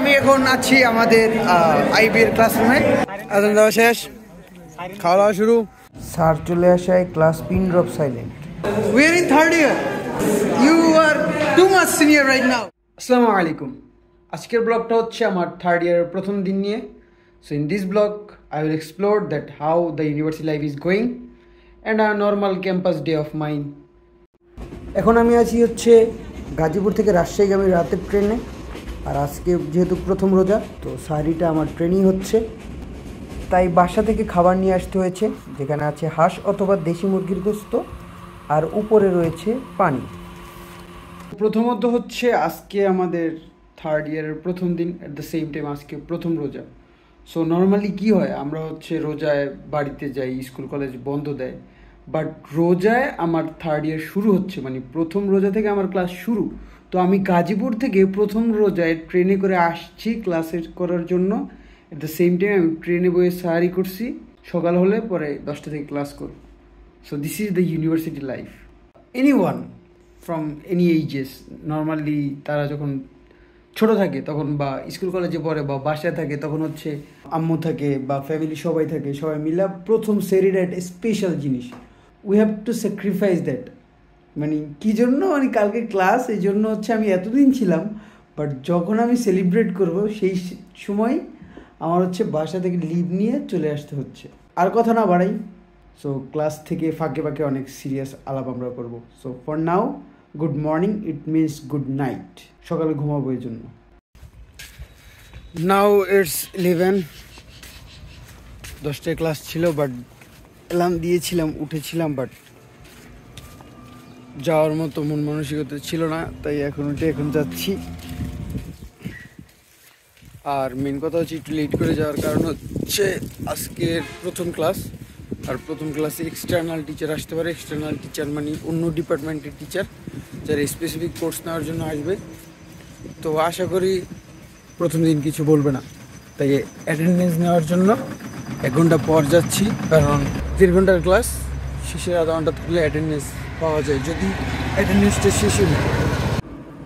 আমি এখন আছি আমাদের আইবি এর ক্লাসরুমে। আজান দেওয়া শেষ, খাওয়া দাওয়া শুরু। স্যার চলে আসায় class pin drop silent. We are in third year, you are too much senior right now. আসসালামু আলাইকুম। আজকের ব্লগটা হচ্ছে আমার থার্ড ইয়ারের প্রথম দিন নিয়ে। So in this blog I will explore that how the university life is going and a normal campus day of mine. এখন আমি আছি হচ্ছে গাজীপুর থেকে রাজশাহীগামী রাতের ট্রেনে। আর আজকে যেহেতু প্রথম রোজা, তো সাহারিটা আমার ট্রেনই হচ্ছে, তাই বাসা থেকে খাবার নিয়ে আসতে হয়েছে, যেখানে আছে হাঁস অথবা দেশি মুরগির গোস্ত আর উপরে রয়েছে পানি। প্রথমত হচ্ছে আজকে আমাদের থার্ড ইয়ারের প্রথম দিন, অ্যাট দ্য সেম টাইম আজকে প্রথম রোজা। সো নর্মালি কী হয়, আমরা হচ্ছে রোজায় বাড়িতে যাই, স্কুল কলেজ বন্ধ দেয়, বাট রোজায় আমার থার্ড ইয়ার শুরু হচ্ছে, মানে প্রথম রোজা থেকে আমার ক্লাস শুরু। তো আমি গাজীপুর থেকে প্রথম রোজায় ট্রেনে করে আসছি ক্লাসের করার জন্য। অ্যাট দ্য সেম টাইম আমি ট্রেনে বসে সাহারি করছি, সকাল হলে পরে 10টা থেকে ক্লাস করব। So this is the university life. Anyone from any ages, normally তারা যখন ছোট থাকে তখন বা স্কুল কলেজে পড়ে বা বাসায় থাকে, তখন হচ্ছে আম্মু থাকে বা ফ্যামিলি সবাই থাকে, সবাই মিলে প্রথম সেরিটা একটা স্পেশাল জিনিস। We have to sacrifice that. মানে কী জন্য, মানে কালকে ক্লাস, এই জন্য হচ্ছে আমি এতদিন ছিলাম, বাট যখন আমি সেলিব্রেট করব সেই সময় আমার হচ্ছে বাসা থেকে লিভ নিয়ে চলে আসতে হচ্ছে। আর কথা না বাড়াই, সো ক্লাস থেকে ফাঁকে ফাঁকে অনেক সিরিয়াস আলাপ আমরা করব। So for now, good morning, it means good night, সকালে ঘুমাবো এই জন্য। নাও ইটস 11, 10টায় ক্লাস ছিল, বাট অ্যালার্ম দিয়েছিলাম, উঠেছিলাম, বাট যাওয়ার মতো মন মানসিকতা ছিল না, তাই এখন উঠে এখন যাচ্ছি। আর মেন কথা হচ্ছে একটু লেট করে যাওয়ার কারণ হচ্ছে আজকের প্রথম ক্লাস, আর প্রথম ক্লাসে এক্সটার্নাল টিচার আসতে পারে। এক্সটার্নাল টিচার মানে অন্য ডিপার্টমেন্টের টিচার, যারা স্পেসিফিক কোর্স নেওয়ার জন্য আসবে। তো আশা করি প্রথম দিন কিছু বলবে না, তাই অ্যাটেন্ডেন্স নেওয়ার জন্য 1 ঘন্টা পর যাচ্ছি, কারণ 1.5 ঘন্টার ক্লাস, শেষের আধা ঘন্টা থাকলে অ্যাটেন্ডেন্স পাওয়া যায়, যদি অ্যাটেন্ডেন্সটা শেষে নেই।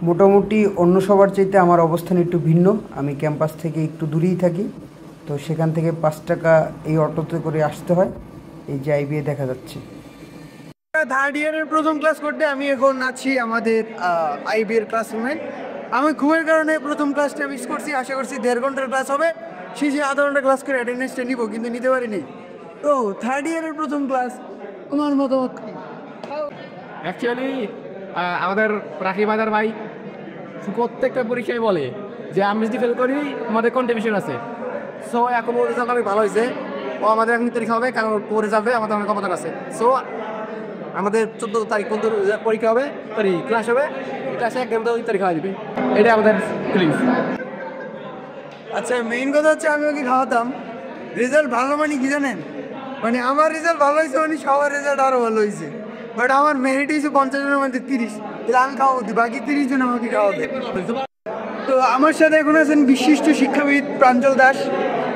মোটামুটি অন্য সবার চাইতে আমার অবস্থান একটু ভিন্ন। আমি ক্যাম্পাস থেকে একটু দূরেই থাকি, তো সেখান থেকে 5 টাকা এই অটোতে করে আসতে হয়। এই যে আইবিএ দেখা যাচ্ছে। থার্ড ইয়ারের প্রথম ক্লাস করতে আমি এখন আছি আমাদের আইবি এর ক্লাসরুমে। আমি ঘুমের কারণে প্রথম ক্লাসটা মিস করছি। আশা করছি 1.5 ঘন্টার ক্লাস হবে, শেষে আধা ঘন্টা ক্লাস করে অ্যাটেন্ডেন্সটা নিব, কিন্তু নিতে পারিনি। তো থার্ড ইয়ারের প্রথম ক্লাস, তোমার মতামত কি? অ্যাকচুয়ালি আমাদের রাকিব আদার ভাই প্রত্যেকটা পরীক্ষায় বলে যে আমি যদি ফেল করি আমাদের কন্ট্রিবিউশন আছে। সো এখন ওর রেজাল্ট অনেক ভালো হয়েছে, ও আমাদের এখন তারিখ হবে, কারণ ও রেজাল্টে আমাদের অনেক অবদান আছে। সো আমাদের 14 তারিখ পর্যন্ত পরীক্ষা হবে, সরি ক্লাস হবে, ক্লাসে একদম 2 তারিখ খাওয়া দিবে, এটা আমাদের ফিলিংস। আচ্ছা, মেইন কথা হচ্ছে আমি ওকে খাওয়াতাম। রেজাল্ট ভালো মানে কি জানেন, মানে আমার রেজাল্ট ভালো হয়েছে মানে সবার রেজাল্ট আরও ভালো হয়েছে, বাট আমার মেরিট হয়েছে 50 জনের মধ্যে 30, তাহলে আমি খাওয়াতে, বাকি 30 জন আমাকে খাওয়াতে। তো আমার সাথে এখন আছেন বিশিষ্ট শিক্ষাবিদ প্রাঞ্জল দাস।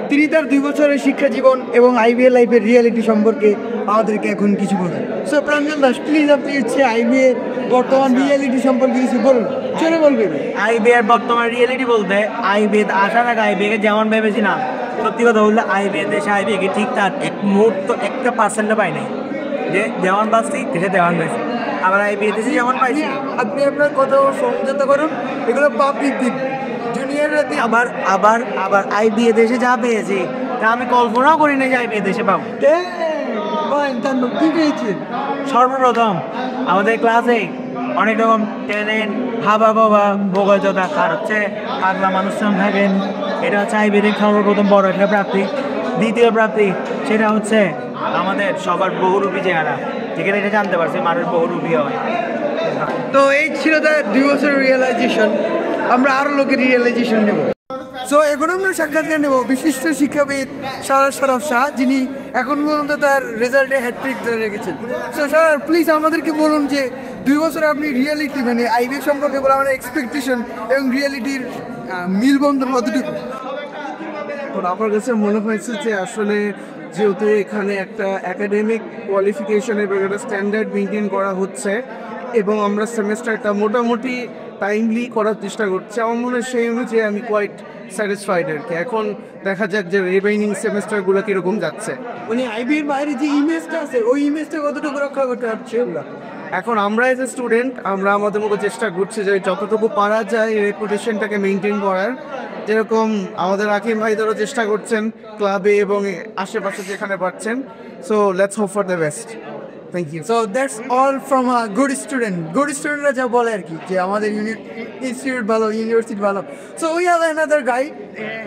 তিনি তার 2 বছরের শিক্ষা জীবন এবং আইবিএ লাইফের রিয়েলিটি সম্পর্কে আমাদেরকে এখন কিছু বলুন। সো প্রাঞ্জল দাস, প্লিজ আপনি হচ্ছে আইবিএ বর্তমান রিয়েলিটি সম্পর্কে কিছু বলুন, চলে বলবেন। আইবিএর বর্তমান রিয়েলিটি বলতে, আইবিএ আসার আগে আইবিএকে যেমন ভেবেছিলাম, সত্যি কথা বললে আইবিএ দেশে আইবিএকে ঠিকঠাক এক মুহূর্ত 1% পাই নাই, যে যেমন পাচ্ছি দেশে তেমন পাইছি, আবার আইবিএ দেশে যেমন পাইছি। আপনি আপনার কথা সমঝোতা করুন, এগুলো পাবলিক দিন, জুনিয়ররা দিন। আবার আবার আবার আইবিএ দেশে যা পেয়েছি তা আমি কল্পনাও করি না যে আইবিএ দেশে পাবো। কি পেয়েছেন? সর্বপ্রথম আমাদের ক্লাসে অনেক রকম ট্যালেন্ট, হাবা বাবা বোগাজোদা, আর হচ্ছে পাগলা মানুষজন থাকেন। এটা হচ্ছে আইবিএ সর্বপ্রথম বড় একটা প্রাপ্তি। দ্বিতীয় প্রাপ্তি সেটা হচ্ছে আমাদের সবার বহুরূপী চেহারা, যেখানে এটা জানতে পারছি মানুষ বহুরূপী হয়। তো এই ছিল তার 2 বছরের রিয়েলাইজেশন। আমরা আরও লোকের রিয়েলাইজেশন নেব। সো এখন আমরা সাক্ষাৎকার নেব বিশিষ্ট শিক্ষাবিদ শরফ শাহ, যিনি এখন পর্যন্ত তার রেজাল্টে হ্যাটট্রিক ধরে রেখেছেন। সো স্যার, প্লিজ আমাদেরকে বলুন যে 2 বছরে আপনি রিয়েলিটি, মানে আইবি সম্পর্কে বলে আমাদের এক্সপেকটেশন এবং রিয়েলিটির মিলবন্ধন কতটুকু? আমার কাছে মনে হয়েছে যে আসলে যেহেতু এখানে একটা একাডেমিক কোয়ালিফিকেশনের একটা স্ট্যান্ডার্ড মেনটেন করা হচ্ছে এবং আমরা সেমেস্টারটা মোটামুটি টাইমলি করার চেষ্টা করছি, আমার মনে হয় সেই অনুযায়ী আমি কোয়াইট স্যাটিসফাইড আর কি। এখন দেখা যাক যে রিমেইনিং সেমিস্টারগুলো কীরকম যাচ্ছে। মানে আইবির বাইরে যে ইমেজটা আছে ওই ইমেজটা কতটুকু রক্ষা করতে পারছে আমরা? এখন আমরা এজ এ স্টুডেন্ট আমরা আমাদের মতো চেষ্টা করছি যে যতটুকু পারা যায় রেপুটেশনটাকে মেনটেন করার। যেরকম আমাদের রাকিব ভাইদেরও চেষ্টা করছেন ক্লাবে এবং আশেপাশে যেখানে পাচ্ছেন। So let's hope for the best. Thank you. So that's all from a good student. Good studentরা যা বলে আর কি যে আমাদের ইনস্টিটিউট ভালো, ইউনিভার্সিটি ভালো। So we have another guy.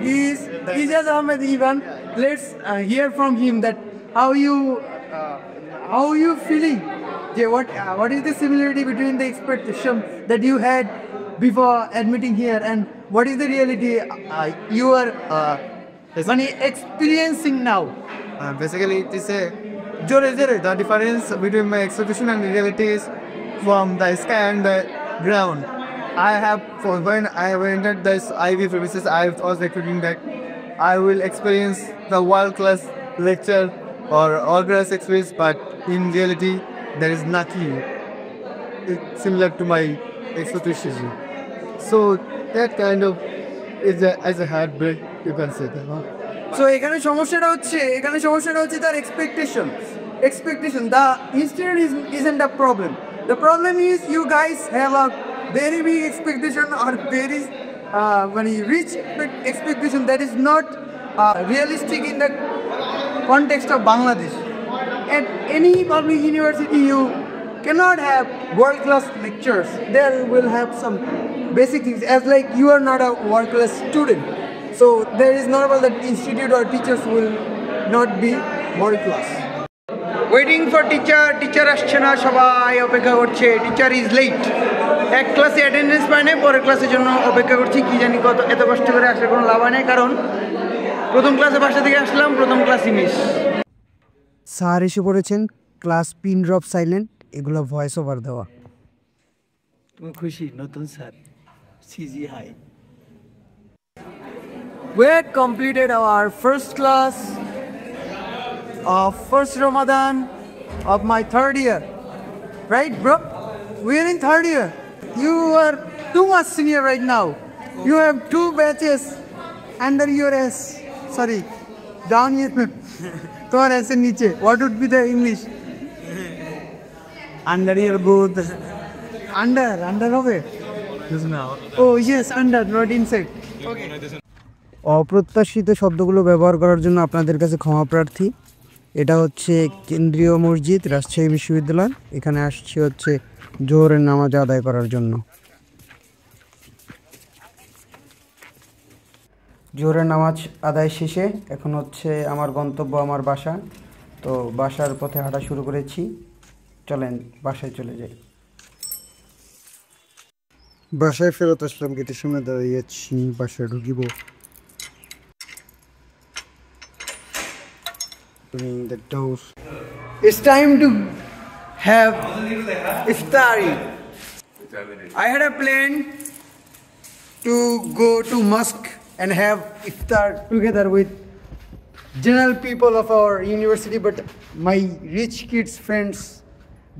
He's Ijaz Ahmed Ivan. Let's hear from him that how you feeling? Yeah, what is the similarity between the expectation that you had before admitting here and what is the reality you are experiencing now? Basically, it is the difference between my expectation and reality is from the sky and the ground. When I entered this IB premises, I was expecting that I will experience the world-class lecture or all-class experience, but in reality, there is nothing similar to my expectation. So that kind of is as a heartbreak, you can say that. Huh? So এখানে সমস্যাটা হচ্ছে তার expectation. The institute isn't a problem. The problem is you guys have a very big expectation or very rich expectation that is not realistic in the context of Bangladesh. At any public university you cannot have world-class lectures. There will have some basic things as like you are not a world-class student. So there is normal that institute or teachers will not be world-class. Waiting for teacher আসছে না, সবাই অপেক্ষা করছে। Teacher is late. এক ক্লাসে attendance পায় না, পরের ক্লাসের জন্য অপেক্ষা করছি। কি জানি এত কষ্ট করে আসার কোনো লাভ নেই, কারণ প্রথম ক্লাসে বাসা থেকে আসলাম, প্রথম ক্লাসই মিস। স্যার এসে পড়েছেন, ক্লাস পিন ড্রপ সাইলেন্ট, এগুলো ভয়েস ওভার দেওয়া। তুমি খুশি নতুন স্যার সিজি হাই? We had completed our first class of first Ramadan of my third year. Right, bro? We're in third year. You are too much senior right now. You have 2 batches under your S. Sorry, down here. তোমার S এর নিচে. What would be the English? Under your booth. Under হবে? Oh yes, under, not inside. Okay. অপ্রত্যাশিত শব্দগুলো ব্যবহার করার জন্য আপনাদের কাছে ক্ষমা প্রার্থী। এটা হচ্ছে কেন্দ্রীয় মসজিদ, রাজশাহী বিশ্ববিদ্যালয়। এখানে আসছি হচ্ছে জোহরের নামাজ আদায় করার জন্য। জোহরের নামাজ আদায় শেষে এখন হচ্ছে আমার গন্তব্য, আমার বাসা। তো বাসার পথে হাঁটা শুরু করেছি। চলেন বাসায় চলে যাই। বাসায় ফেরত আসলাম, গেটের সামনে দাঁড়িয়েছি, বাসায় ঢুকিব। The doors. It's time to have iftari. I had a plan to go to mosque and have iftar together with general people of our university, but my rich kids friends,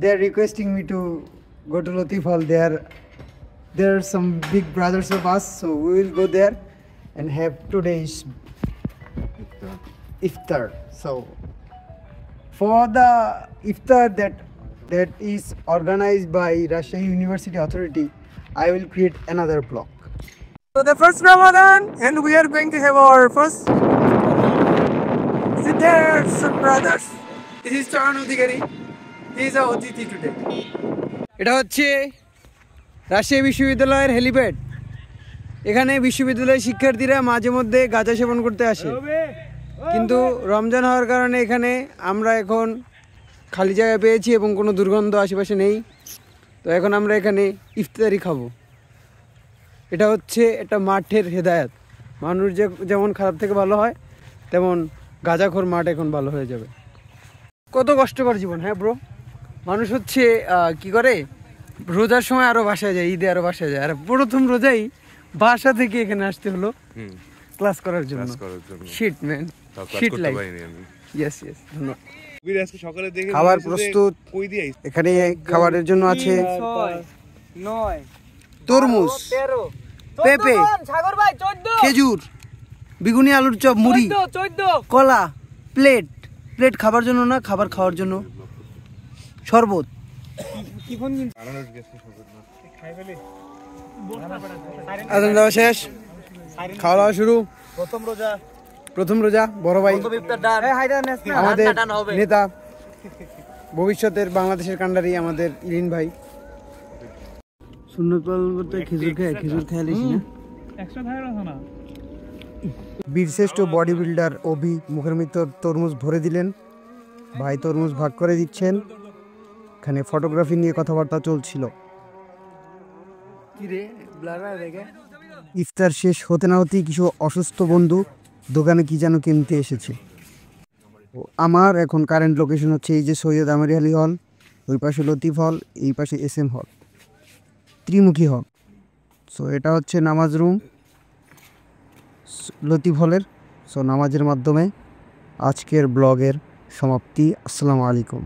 they're requesting me to go to Latif Hall. There are some big brothers of us, so we will go there and have today's iftar. So for the iftar that is organized by Russian University Authority, I will create another blog. So the first Ramadan, and we are going to have our first sisters and brothers. This is Charan Udhikari. He is our Othithi today. এটা হচ্ছে রাজশাহী বিশ্ববিদ্যালয়ের helipad. এখানে বিশ্ববিদ্যালয়ের শিক্ষার্থীরা মাঝে মধ্যে গাঁজা সেবন করতে আসে, কিন্তু রমজান হওয়ার কারণে এখানে আমরা এখন খালি জায়গা পেয়েছি এবং কোনো দুর্গন্ধ আশেপাশে নেই। তো এখন আমরা এখানে ইফতারি খাবো। এটা হচ্ছে একটা মাঠের হেদায়েত। মানুষ যেমন খারাপ থেকে ভালো হয়, তেমন গাঁজাখোর মাঠ এখন ভালো হয়ে যাবে। কত কষ্টকর জীবন, হ্যাঁ ব্রো। মানুষ হচ্ছে কি করে, রোজার সময় আরও বাসায় যায়, ঈদে আরও বাসায় যায়, আর প্রথম রোজাই বাসা থেকে এখানে আসতে হলো ক্লাস করার জন্য। Shit man, shit life. Yes yes, ধন্যবাদ। খাবার প্রস্তুত। এখানে খাবারের জন্য আছে তরমুজ, পেঁপে, সাগর ভাই 14 খেজুর, বেগুনি আলুর চপ, মুড়ি, 14 কলা, প্লেট প্লেট খাবার জন্য না, খাবার খাওয়ার জন্য, শরবত। আজান দেওয়া শেষ, খাওয়া দাওয়া শুরু। প্রথম রোজা বড় ভাই আমাদের নেতা, ভবিষ্যতের বাংলাদেশের কান্ডারি আমাদের ইরিন ভাই। সুন্নত পালন করতে খেজুর খেয়ালিস না। বীরশ্রেষ্ঠ বডি বিল্ডার অভি মুখের ভিতর তরমুজ ভরে দিলেন, ভাই তরমুজ ভাগ করে দিচ্ছেন। এখানে ফটোগ্রাফি নিয়ে কথাবার্তা চলছিল। ইফতার শেষ হতে না হতেই কিছু অসুস্থ বন্ধু দোকানে কি যেন কিনতে এসেছে। আমার এখন কারেন্ট লোকেশন হচ্ছে এই যে সৈয়দ আমির আলী হল, ওই পাশে লতিফ হল, এই পাশে SM হল, ত্রিমুখী হল। সো এটা হচ্ছে নামাজ রুম লতিফ হলের। সো নামাজের মাধ্যমে আজকের ব্লগের সমাপ্তি। আসসালামু আলাইকুম।